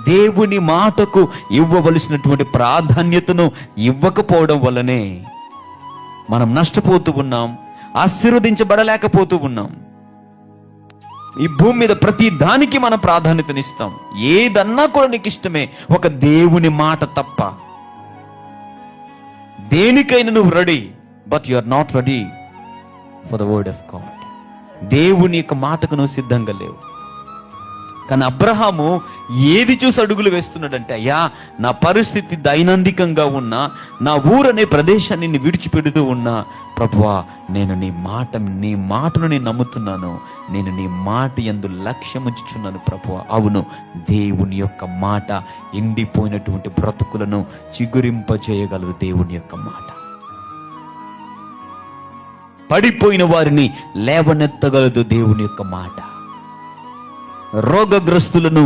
దేవుని మాటకు ఇవ్వవలసినటువంటి ప్రాధాన్యతను ఇవ్వకపోవడం వల్లనే మనం నష్టపోతూ ఉన్నాం, ఆశీర్వదించబడలేకపోతూ ఉన్నాం. ఈ భూమి మీద ప్రతి దానికి మనం ప్రాధాన్యతనిస్తాం. ఏదన్నా కూడా నీకు ఇష్టమే, ఒక దేవుని మాట తప్ప. దేనికైనా నువ్వు ready, but you are not ready for the word of God. దేవుని యొక్క మాటకు నువ్వు సిద్ధంగా లేవు. కానీ అబ్రహాము ఏది చూసి అడుగులు వేస్తున్నాడంటే, అయ్యా నా పరిస్థితి దైనందికంగా ఉన్నా, నా ఊరనే ప్రదేశాన్ని నేను విడిచిపెడుతూ ఉన్నా, ప్రభువా నేను నీ మాటను నేను నమ్ముతున్నాను, నేను నీ మాట యందు లక్ష్యం ఉంచుచున్నాను ప్రభువా. అవును, దేవుని యొక్క మాట ఎండిపోయినటువంటి బ్రతుకులను చిగురింపజేయగలదు. దేవుని యొక్క మాట పడిపోయిన వారిని లేవనెత్తగలదు. దేవుని యొక్క మాట రోగగ్రస్తులను